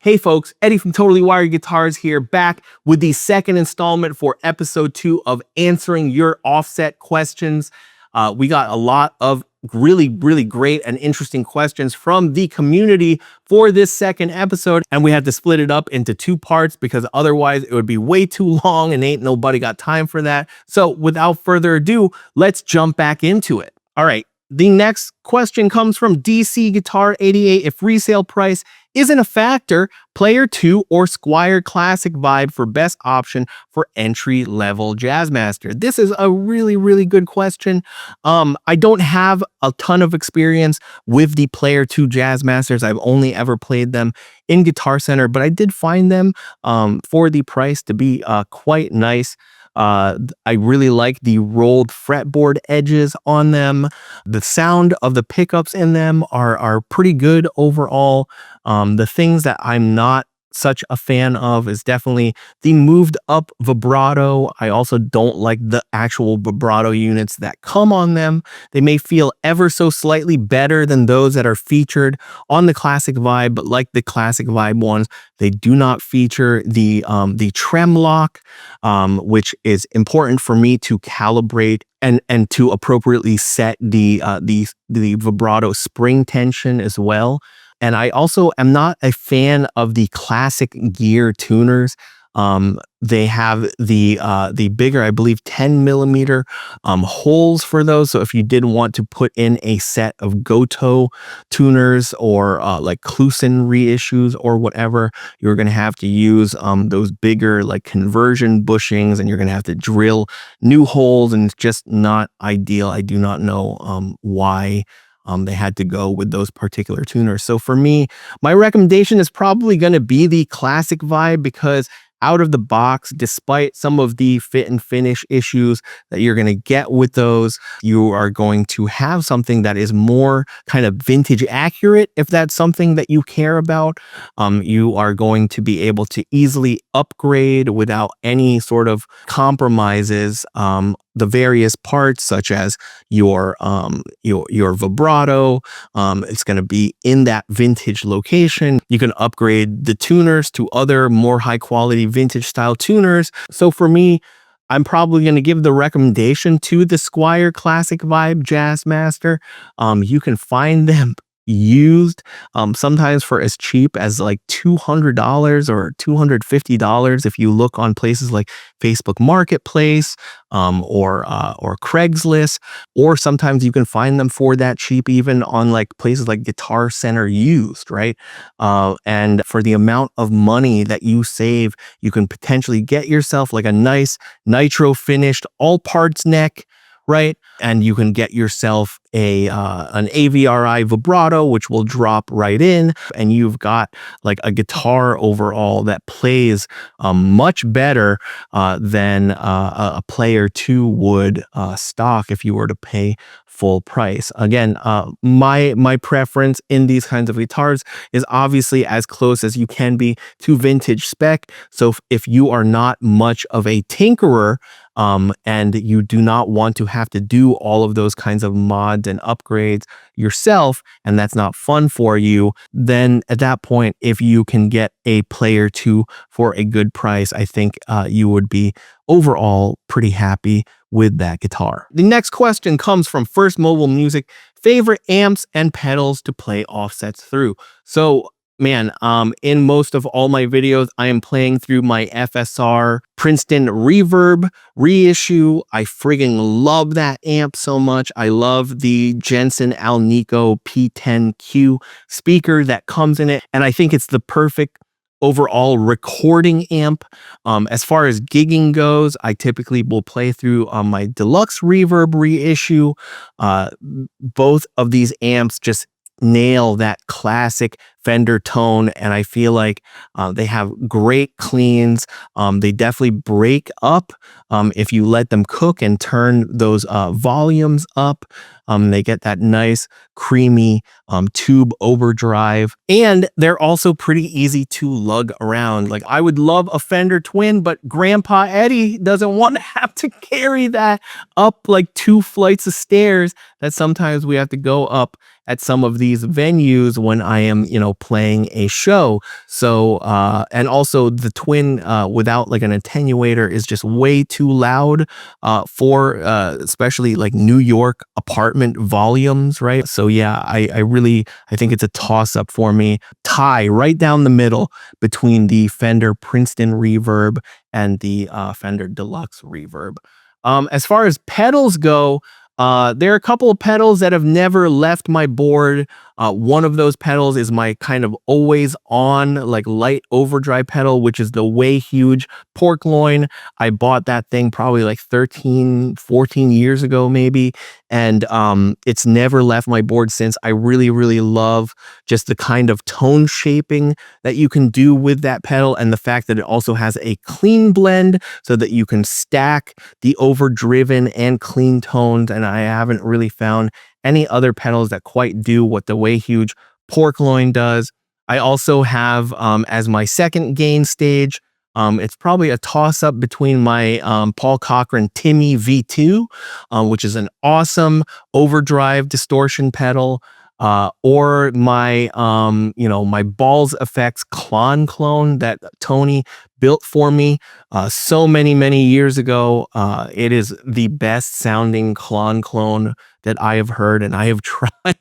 Hey folks, Eddie from Totally Wired Guitars here, back with the second installment for episode 2 of answering your offset questions. We got a lot of really great and interesting questions from the community for this second episode, and we had to split it up into 2 parts because otherwise it would be way too long and ain't nobody got time for that. So without further ado, let's jump back into it. All right. The next question comes from DC Guitar 88. If resale price isn't a factor, Player 2 or Squier Classic Vibe for best option for entry-level Jazzmaster. This is a really good question. I don't have a ton of experience with the Player 2 Jazzmasters. I've only ever played them in Guitar Center, but I did find them for the price to be quite nice. I really like the rolled fretboard edges on them. The sound of the pickups in them are pretty good overall. The things that I'm not such a fan of is definitely the moved up vibrato. I also don't like the actual vibrato units that come on them. They may feel ever so slightly better than those that are featured on the Classic Vibe, but like the Classic Vibe ones, they do not feature the trem lock, which is important for me to calibrate and to appropriately set the vibrato spring tension as well. And I also am not a fan of the classic gear tuners. They have the bigger, I believe, 10mm holes for those. So if you did want to put in a set of Goto tuners or like Kluson reissues or whatever, you're going to have to use those bigger like conversion bushings, and you're going to have to drill new holes, and it's just not ideal. I do not know why they had to go with those particular tuners. So for me, my recommendation is probably going to be the Classic Vibe, because out of the box, despite some of the fit and finish issues that you're going to get with those, you are going to have something that is more kind of vintage accurate. If that's something that you care about, you are going to be able to easily upgrade without any sort of compromises the various parts, such as your vibrato. It's going to be in that vintage location. You can upgrade the tuners to other more high quality vintage style tuners. So for me, I'm probably going to give the recommendation to the Squier Classic Vibe Jazzmaster. You can find them used sometimes for as cheap as like $200 or $250 if you look on places like Facebook Marketplace or Craigslist, or sometimes you can find them for that cheap even on like places like Guitar Center used, right? And for the amount of money that you save, you can potentially get yourself like a nice nitro finished all parts neck, right? And you can get yourself an AVRI vibrato, which will drop right in, and you've got like a guitar overall that plays much better than a Player 2 would stock if you were to pay full price. Again, my preference in these kinds of guitars is obviously as close as you can be to vintage spec. So if you are not much of a tinkerer, and you do not want to have to do all of those kinds of mods and upgrades yourself, and that's not fun for you, then at that point, if you can get a Player 2 for a good price, I think you would be overall pretty happy with that guitar. The next question comes from First Mobile Music. Favorite amps and pedals to play offsets through. So man, in most of all my videos, I am playing through my FSR Princeton Reverb reissue. I friggin' love that amp so much. I love the Jensen Alnico P10Q speaker that comes in it, and I think it's the perfect overall recording amp. As far as gigging goes, I typically will play through my Deluxe Reverb reissue. Both of these amps just nail that classic Fender tone, and I feel like they have great cleans. They definitely break up if you let them cook and turn those volumes up. They get that nice creamy tube overdrive, and they're also pretty easy to lug around. Like, I would love a Fender Twin, but Grandpa Eddie doesn't want to have to carry that up like 2 flights of stairs that sometimes we have to go up at some of these venues when I am, playing a show. So and also the twin without like an attenuator is just way too loud for especially like New York apartment volumes, right? So yeah, I think it's a toss up for me. Tie right down the middle between the Fender Princeton Reverb and the Fender Deluxe Reverb. As far as pedals go, there are a couple of pedals that have never left my board. One of those pedals is my kind of always on, like light overdrive pedal, which is the Way Huge pork loin. I bought that thing probably like 13, 14 years ago, maybe. And it's never left my board since. I really, really love just the kind of tone shaping that you can do with that pedal, and the fact that it also has a clean blend so that you can stack the overdriven and clean tones. And I haven't really found any other pedals that quite do what the Way Huge pork loin does. I also have as my second gain stage, it's probably a toss-up between my Paul Cochran Timmy V2, which is an awesome overdrive distortion pedal, or my my Balls Effects Klon clone that Tony built for me so many years ago. It is the best sounding Klon clone that I have heard, and I have tried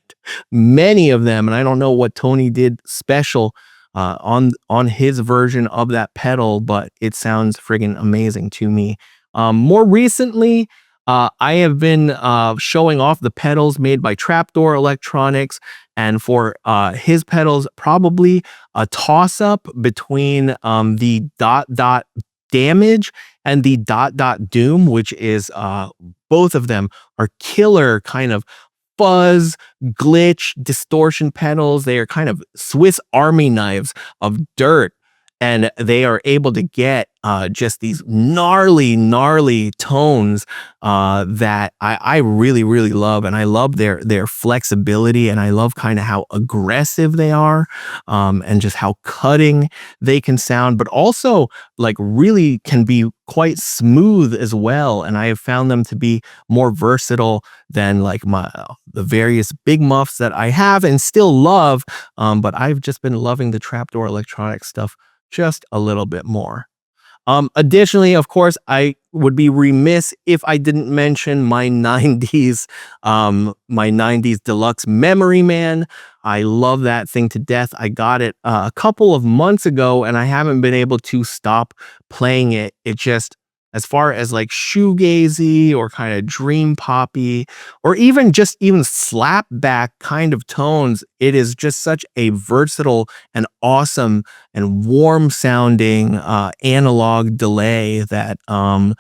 many of them, and I don't know what Tony did special on his version of that pedal, but it sounds friggin' amazing to me. More recently, I have been showing off the pedals made by Trapdoor Electronics, and for his pedals, probably a toss-up between the Dot Dot Damage and the Dot Dot Doom, which is both of them are killer kind of fuzz, glitch, distortion pedals. They are kind of Swiss Army knives of dirt, and they are able to get just these gnarly tones that I really, really love. And I love their flexibility, and I love kind of how aggressive they are, and just how cutting they can sound, but also like really can be quite smooth as well. And I have found them to be more versatile than like the various big muffs that I have and still love. But I've just been loving the Trapdoor Electronics stuff just a little bit more. Additionally, of course, I would be remiss if I didn't mention my 90s Deluxe Memory Man. I love that thing to death. I got it a couple of months ago, and I haven't been able to stop playing it. It just, as far as like shoegazy or kind of dream poppy, or even slap back kind of tones, it is just such a versatile and awesome and warm sounding analog delay that I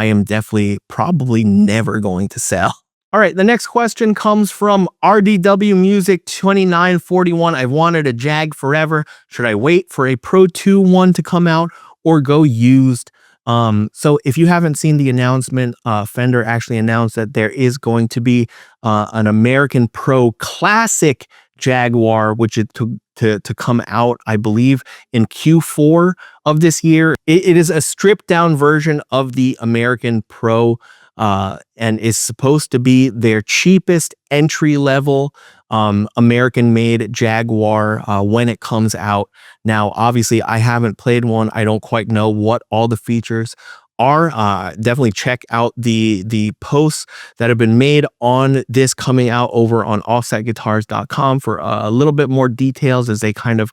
am definitely probably never going to sell. All right, the next question comes from RDW Music 2941. I've wanted a Jag forever. Should I wait for a Pro II one to come out or go used? So if you haven't seen the announcement, Fender actually announced that there is going to be an American Pro Classic Jaguar, which is to come out, I believe, in Q4 of this year. It is a stripped down version of the American Pro, and is supposed to be their cheapest entry level American made Jaguar when it comes out. Now, obviously, I haven't played one. I don't quite know what all the features are. Definitely check out the posts that have been made on this coming out over on offsetguitars.com for a little bit more details as they kind of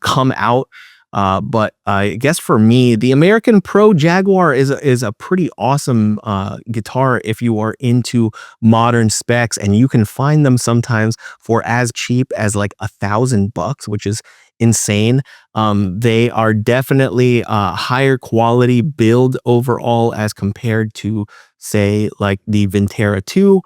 come out. But I guess for me, the American Pro Jaguar is a pretty awesome guitar if you are into modern specs, and you can find them sometimes for as cheap as like $1,000, which is insane. They are definitely higher quality build overall as compared to, say, like the Vintera 2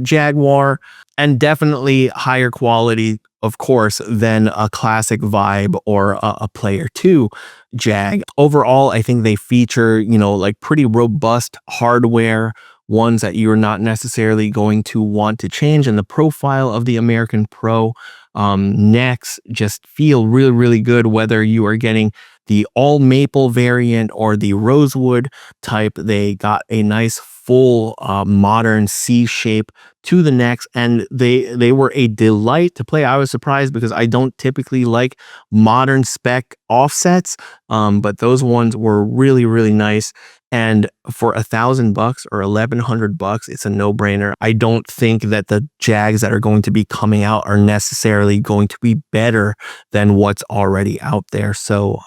Jaguar, and definitely higher quality, of course, than a Classic Vibe or a Player 2 Jag. Overall, I think they feature, like pretty robust hardware, ones that you're not necessarily going to want to change. And the profile of the American Pro necks just feel really, really good, whether you are getting the all maple variant or the rosewood type. They got a nice full modern C shape to the necks, and they were a delight to play. I was surprised because I don't typically like modern spec offsets, but those ones were really, really nice. And for $1,000 or $1,100, it's a no-brainer. I don't think that the Jags that are going to be coming out are necessarily going to be better than what's already out there. So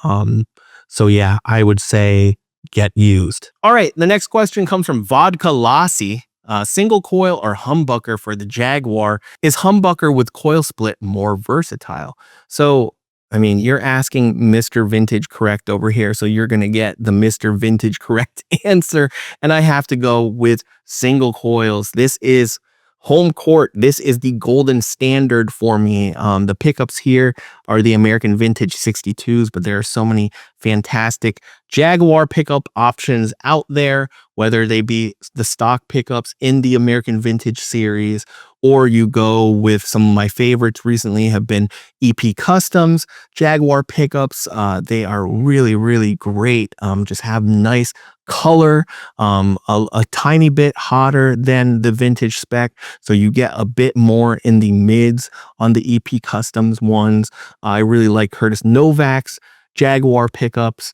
yeah, I would say get used. All right, the next question comes from Vodka Lassi. Single coil or humbucker for the Jaguar? Is humbucker with coil split more versatile? So, I mean, you're asking Mr. Vintage Correct over here, so you're going to get the Mr. Vintage Correct answer, and I have to go with single coils. This is home court. This is the golden standard for me. The pickups here are the American Vintage 62s, but there are so many fantastic Jaguar pickup options out there, whether they be the stock pickups in the American Vintage series, or you go with some of my favorites recently have been EP Customs Jaguar pickups. They are really, really great. Just have nice color, a tiny bit hotter than the vintage spec, so you get a bit more in the mids on the EP Customs ones. I really like Curtis Novak's Jaguar pickups.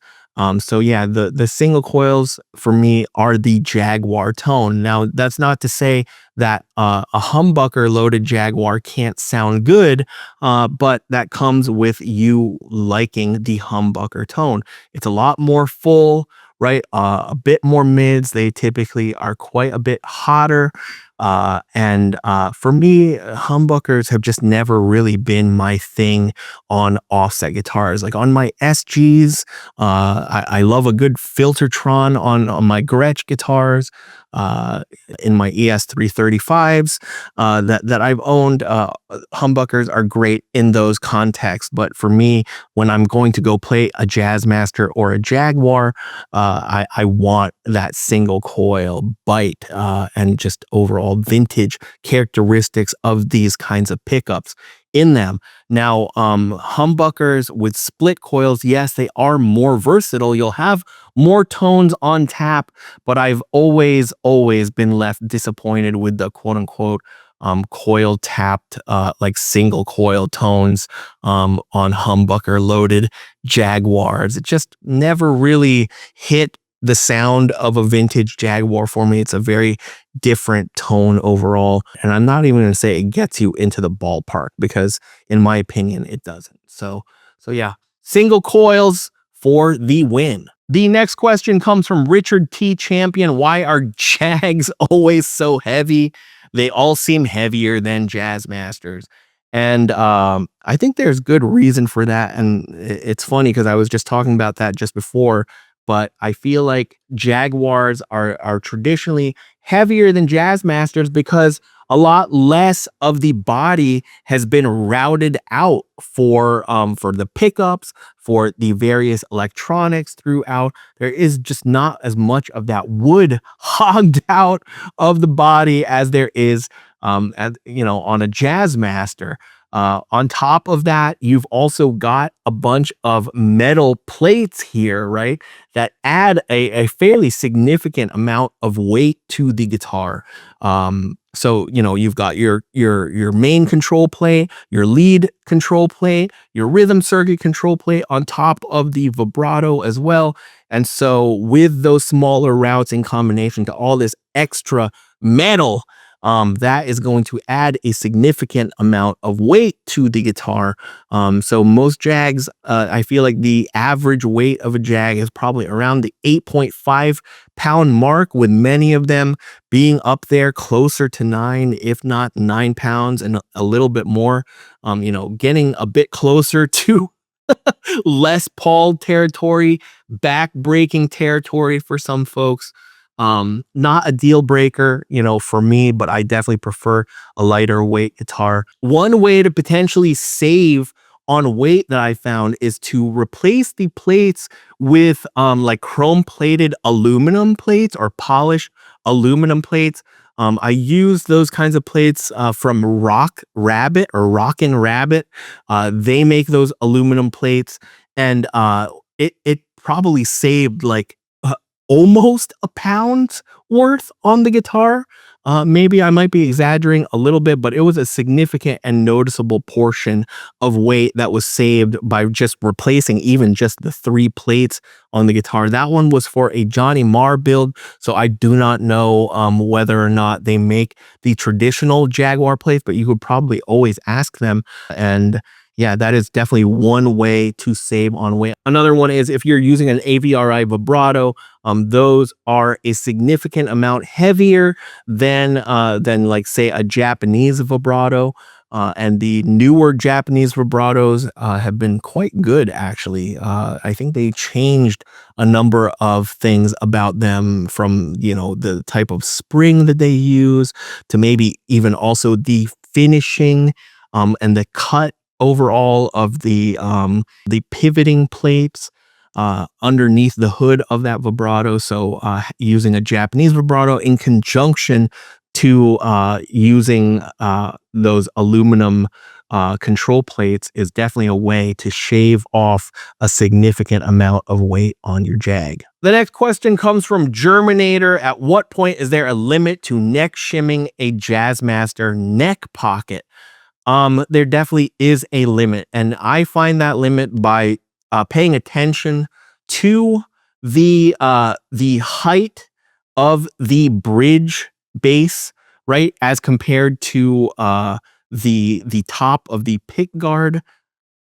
So yeah, the single coils for me are the Jaguar tone. Now, that's not to say that a humbucker loaded Jaguar can't sound good, but that comes with you liking the humbucker tone. It's a lot more full, right? A bit more mids. They typically are quite a bit hotter. And for me, humbuckers have just never really been my thing on offset guitars. Like on my SGs, I love a good Filtertron on my Gretsch guitars. In my ES 335s that I've owned, humbuckers are great in those contexts. But for me, when I'm going to go play a Jazzmaster or a Jaguar, I want that single coil bite and just overall vintage characteristics of these kinds of pickups in them. Now, humbuckers with split coils, yes, they are more versatile. You'll have more tones on tap, but I've always been left disappointed with the quote unquote coil tapped like single coil tones on humbucker loaded Jaguars. It just never really hit the sound of a vintage Jaguar for me. It's a very different tone overall, and I'm not even going to say it gets you into the ballpark, because in my opinion it doesn't. So yeah, single coils for the win. The next question comes from Richard T. Champion. Why are Jags always so heavy? They all seem heavier than Jazzmasters. And I think there's good reason for that. And it's funny because I was just talking about that just before, but I feel like Jaguars are traditionally heavier than Jazzmasters because a lot less of the body has been routed out for the pickups, for the various electronics throughout. There is just not as much of that wood hogged out of the body as there is on a Jazzmaster. On top of that, you've also got a bunch of metal plates here, right, that add a fairly significant amount of weight to the guitar. So, you've got your main control plate, your lead control plate, your rhythm circuit control plate on top of the vibrato as well. And so with those smaller routes in combination to all this extra metal, that is going to add a significant amount of weight to the guitar. So most Jags, I feel like the average weight of a Jag is probably around the 8.5 pound mark, with many of them being up there closer to 9, if not 9 pounds and a little bit more, getting a bit closer to Les Paul territory, back-breaking territory for some folks. Not a deal breaker, for me, but I definitely prefer a lighter weight guitar. One way to potentially save on weight that I found is to replace the plates with like chrome plated aluminum plates or polished aluminum plates. I use those kinds of plates from Rock Rabbit or Rockin' Rabbit. They make those aluminum plates, and it probably saved like almost a pound's worth on the guitar. Maybe I might be exaggerating a little bit, but it was a significant and noticeable portion of weight that was saved by just replacing even just the 3 plates on the guitar. That one was for a Johnny Marr build, so I do not know whether or not they make the traditional Jaguar plates, but you could probably always ask them. And yeah, that is definitely one way to save on weight. Another one is if you're using an AVRI vibrato, those are a significant amount heavier than like say a Japanese vibrato. And the newer Japanese vibratos have been quite good, actually. I think they changed a number of things about them, from, you know, the type of spring that they use to maybe even also the finishing and the cut overall of the pivoting plates underneath the hood of that vibrato. So using a Japanese vibrato in conjunction to using those aluminum control plates is definitely a way to shave off a significant amount of weight on your Jag. The next question comes from Germinator. At what point is there a limit to neck shimming a Jazzmaster neck pocket? There definitely is a limit, and I find that limit by paying attention to the height of the bridge base, right, as compared to the top of the pick guard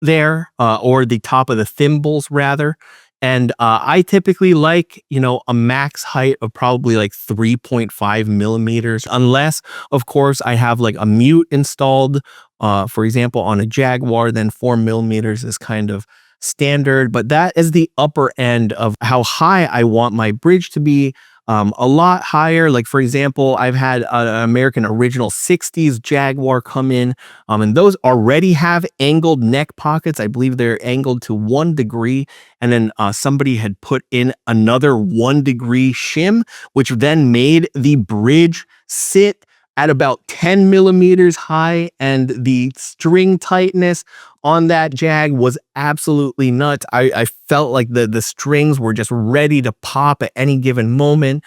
there, or the top of the thimbles rather. And I typically like, you know, a max height of probably like 3.5 millimeters, unless of course I have like a mute installed, for example, on a Jaguar. Then 4 millimeters is kind of standard, but that is the upper end of how high I want my bridge to be. A lot higher. Like, for example, I've had an American original 60s Jaguar come in, and those already have angled neck pockets. I believe they're angled to 1 degree. And then somebody had put in another 1 degree shim, which then made the bridge sit at about 10 millimeters high, and the string tightness on that Jag was absolutely nuts. I felt like the strings were just ready to pop at any given moment.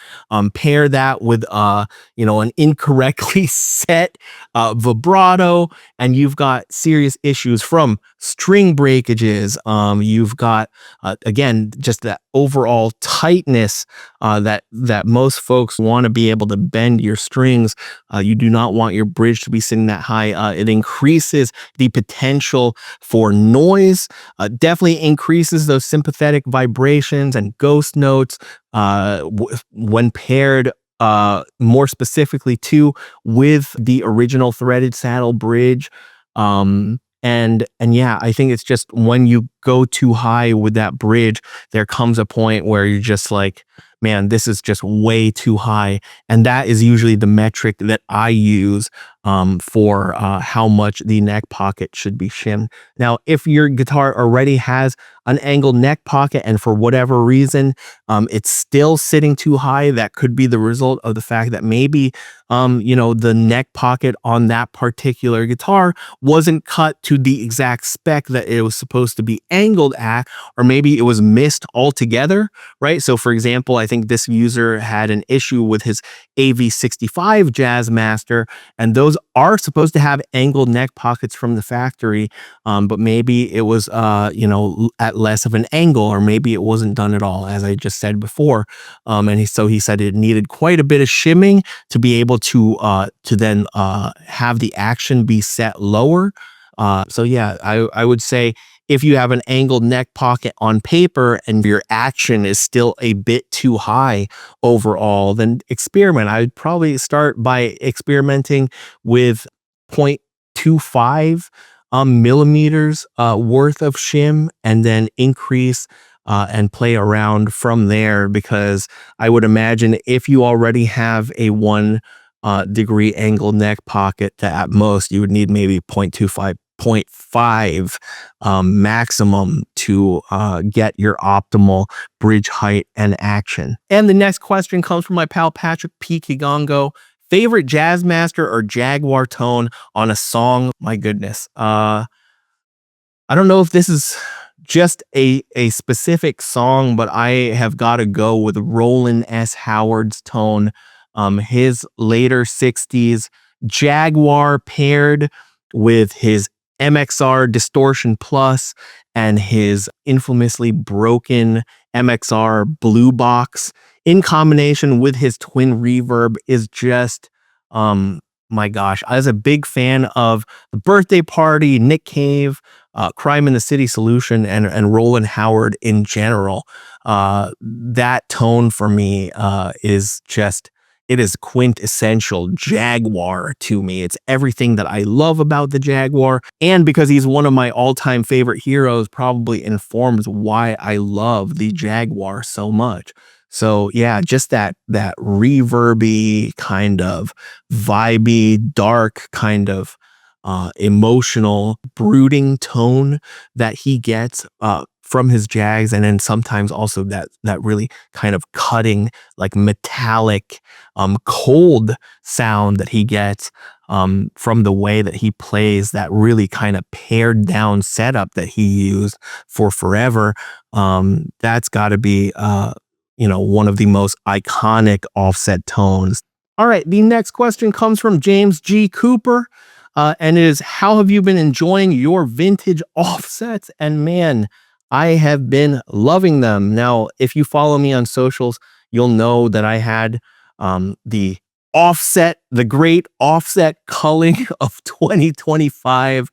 Pair that with you know, an incorrectly set vibrato, and you've got serious issues from string breakages. You've got again, just that overall tightness that most folks want to be able to bend your strings. You do not want your bridge to be sitting that high. It increases the potential for noise, definitely increases those sympathetic vibrations and ghost notes when paired more specifically too with the original threaded saddle bridge. And yeah, I think it's just when you go too high with that bridge, there comes a point where you're just like, man, this is just way too high. And that is usually the metric that I use for how much the neck pocket should be shimmed. Now, if your guitar already has an angled neck pocket and for whatever reason it's still sitting too high, that could be the result of the fact that maybe you know, the neck pocket on that particular guitar wasn't cut to the exact spec that it was supposed to be angled at, or maybe it was missed altogether, right? So for example, I think this user had an issue with his AV65 Jazzmaster, and those are supposed to have angled neck pockets from the factory, but maybe it was you know, at less of an angle, or maybe it wasn't done at all, as I just said before. And so he said it needed quite a bit of shimming to be able to then have the action be set lower. So yeah, I would say if you have an angled neck pocket on paper and your action is still a bit too high overall, then experiment. I would probably start by experimenting with 0.25 millimeters worth of shim, and then increase and play around from there, because I would imagine if you already have a 1 degree angled neck pocket, that at most you would need maybe 0.25, 0.5 maximum to get your optimal bridge height and action. And the next question comes from my pal Patrick P. Kigongo. Favorite Jazzmaster or Jaguar tone on a song? My goodness. I don't know if this is just a specific song, but I have got to go with Roland S. Howard's tone. His later 60s Jaguar paired with his MXR Distortion Plus and his infamously broken MXR Blue Box in combination with his twin reverb is just, my gosh. I was a big fan of The Birthday Party, Nick Cave, Crime in the City Solution, and Roland Howard in general. That tone for me is just, it is quintessential Jaguar to me. It's everything that I love about the Jaguar. And because he's one of my all-time favorite heroes, probably informs why I love the Jaguar so much. So yeah, just that reverby kind of vibey, dark kind of emotional, brooding tone that he gets from his Jags, and then sometimes also that really kind of cutting, like metallic, cold sound that he gets from the way that he plays that really kind of pared down setup that he used for Forever. That's got to be one of the most iconic offset tones. All right, the next question comes from James G. Cooper, and it is, how have you been enjoying your vintage offsets? And man, I have been loving them. Now, if you follow me on socials, you'll know that I had the great offset culling of 2025.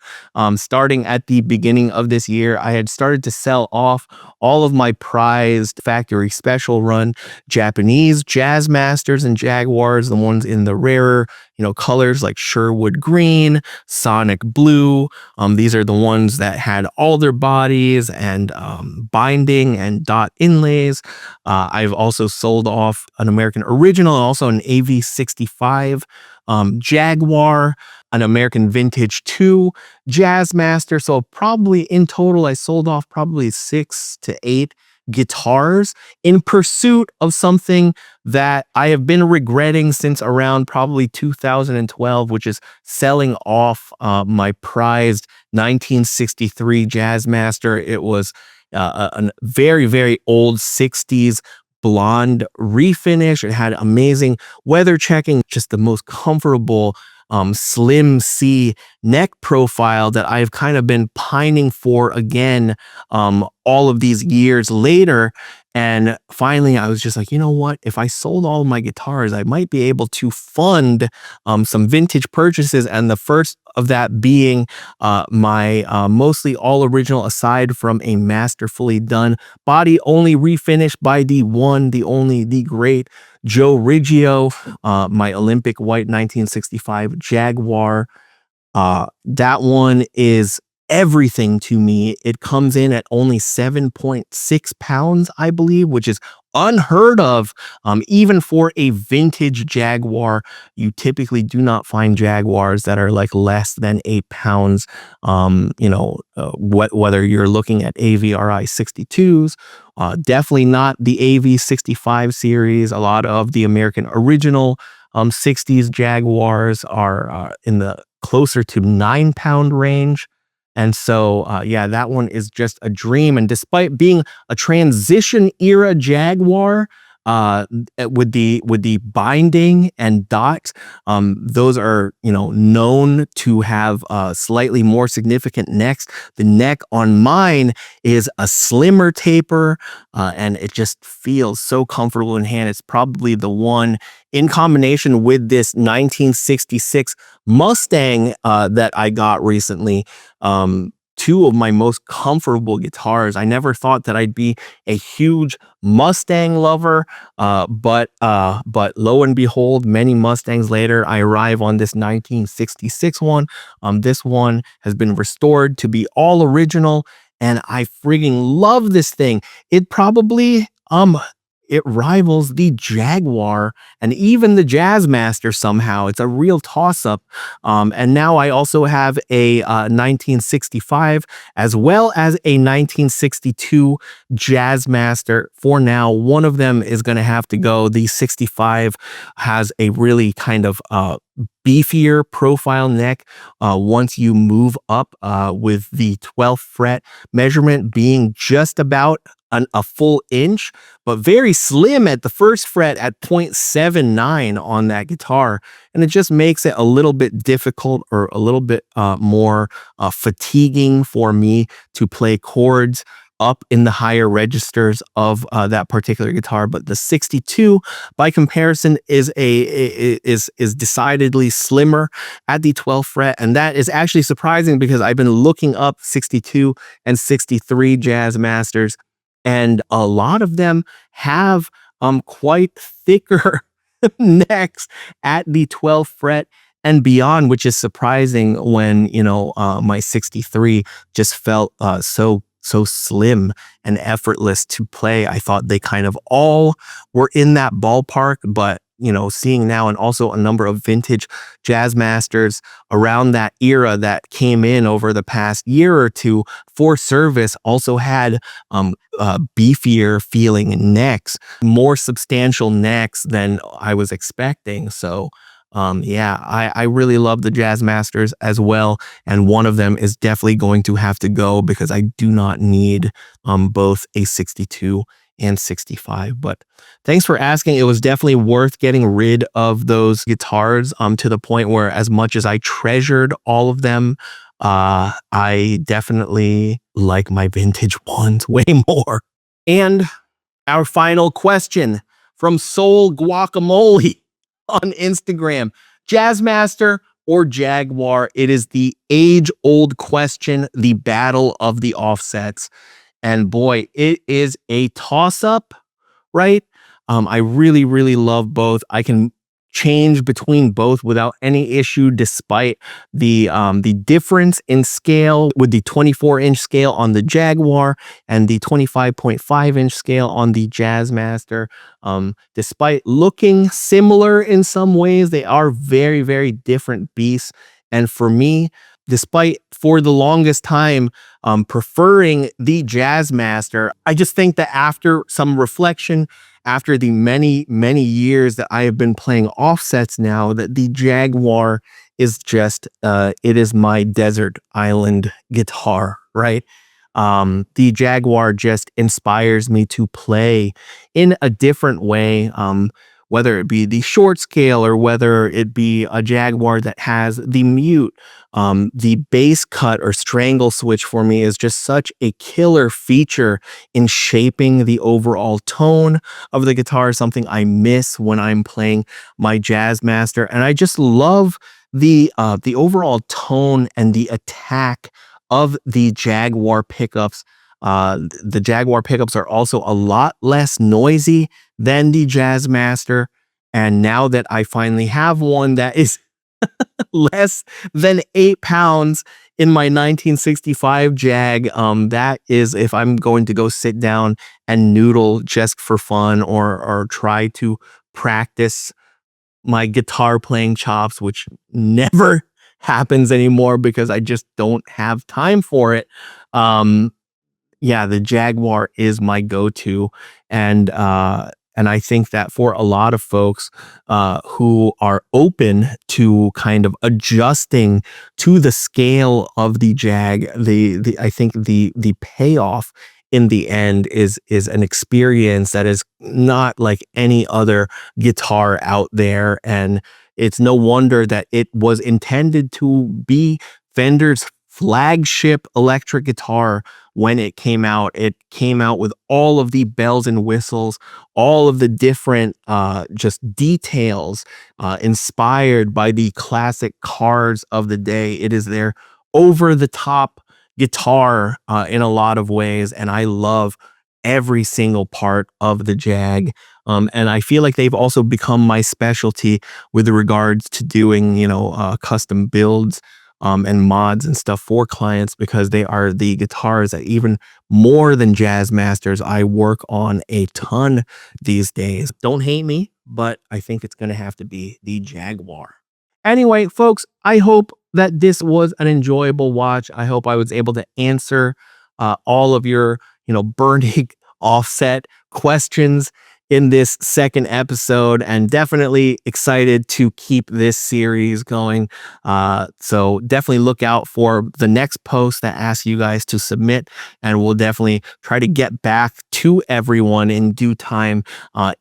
Starting at the beginning of this year, I had started to sell off all of my prized factory special run Japanese Jazzmasters and Jaguars, the ones in the rarer, colors like Sherwood Green, Sonic Blue. These are the ones that had all their bodies and binding and dot inlays. I've also sold off an American Original, also an AV65 Jaguar, an American Vintage II Jazzmaster. So probably in total, I sold off probably 6 to 8 guitars in pursuit of something that I have been regretting since around probably 2012, which is selling off my prized 1963 Jazzmaster. It was a very, very old 60s blonde refinish. It had amazing weather checking, just the most comfortable slim C neck profile that I've kind of been pining for again all of these years later. And finally, I was just like, you know what? If I sold all of my guitars, I might be able to fund some vintage purchases. And the first of that being my mostly all original, aside from a masterfully done body only refinish by the one, the only, the great Joe Riggio, my Olympic white 1965 Jaguar. That one is everything to me. It comes in at only 7.6 pounds, I believe, which is unheard of. Even for a vintage Jaguar, you typically do not find Jaguars that are like less than 8 pounds. Whether you're looking at AVRI 62s, definitely not the AV 65 series. A lot of the American Original 60s Jaguars are in the closer to 9-pound range. And so, yeah, that one is just a dream. And despite being a transition era Jaguar, with the binding and dot, those are, known to have slightly more significant necks. The neck on mine is a slimmer taper, and it just feels so comfortable in hand. It's probably the one, in combination with this 1966 Mustang that I got recently, two of my most comfortable guitars. I never thought that I'd be a huge Mustang lover, but lo and behold, many Mustangs later, I arrive on this 1966 one. This one has been restored to be all original, and I frigging love this thing. It probably it rivals the Jaguar and even the Jazzmaster somehow. It's a real toss-up. And now I also have a 1965 as well as a 1962 Jazzmaster. For now, one of them is going to have to go. The 65 has a really kind of beefier profile neck once you move up, with the 12th fret measurement being just about a full inch, but very slim at the first fret at 0.79 on that guitar. And it just makes it a little bit difficult, or a little bit more fatiguing for me to play chords up in the higher registers of that particular guitar. But the 62 by comparison is decidedly slimmer at the 12th fret, and that is actually surprising because I've been looking up 62 and 63 Jazzmasters, and a lot of them have quite thicker necks at the 12th fret and beyond, which is surprising when, you know, my 63 just felt so slim and effortless to play. I thought they kind of all were in that ballpark, but you know, seeing now, and also a number of vintage Jazzmasters around that era that came in over the past year or two for service also had beefier feeling necks, more substantial necks than I was expecting. So yeah, I really love the Jazzmasters as well, and one of them is definitely going to have to go because I do not need both a 62 and 65. But thanks for asking. It was definitely worth getting rid of those guitars to the point where, as much as I treasured all of them, I definitely like my vintage ones way more. And our final question from Soul Guacamole on Instagram: Jazzmaster or Jaguar? It is the age-old question, the battle of the offsets. And boy, it is a toss-up, right? I really, really love both. I can change between both without any issue, despite the difference in scale with the 24-inch scale on the Jaguar and the 25.5-inch scale on the Jazzmaster. Despite looking similar in some ways, they are very, very different beasts. And for me, despite for the longest time preferring the Jazzmaster, I just think that after some reflection, after the many, many years that I have been playing offsets now, that the Jaguar is just, it is my desert island guitar, right? The Jaguar just inspires me to play in a different way, whether it be the short scale or whether it be a Jaguar that has the mute. The bass cut or strangle switch for me is just such a killer feature in shaping the overall tone of the guitar, something I miss when I'm playing my Jazzmaster. And I just love the overall tone and the attack of the Jaguar pickups. The Jaguar pickups are also a lot less noisy than the Jazzmaster. And now that I finally have one that is less than 8 pounds in my 1965 Jag, that is, if I'm going to go sit down and noodle just for fun, or try to practice my guitar playing chops, which never happens anymore because I just don't have time for it. Yeah, the Jaguar is my go-to. And I think that for a lot of folks who are open to kind of adjusting to the scale of the Jag, I think the payoff in the end is an experience that is not like any other guitar out there. And it's no wonder that it was intended to be Fender's flagship electric guitar when it came out. It came out with all of the bells and whistles, all of the different just details inspired by the classic cars of the day. It is their over-the-top guitar in a lot of ways, and I love every single part of the Jag. And I feel like they've also become my specialty with regards to doing, custom builds and mods and stuff for clients, because they are the guitars that, even more than Jazzmasters, I work on a ton these days. Don't hate me, but I think it's going to have to be the Jaguar. Anyway, folks, I hope that this was an enjoyable watch. I hope I was able to answer all of your, burning offset questions in this second episode, and definitely excited to keep this series going. So definitely look out for the next post that asks you guys to submit, and we'll definitely try to get back to everyone in due time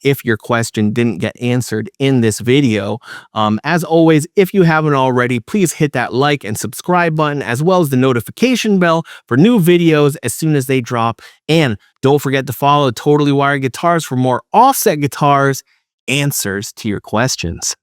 if your question didn't get answered in this video. As always, if you haven't already, please hit that like and subscribe button, as well as the notification bell for new videos as soon as they drop. And don't forget to follow Totally Wired Guitars for more offset guitars answers to your questions.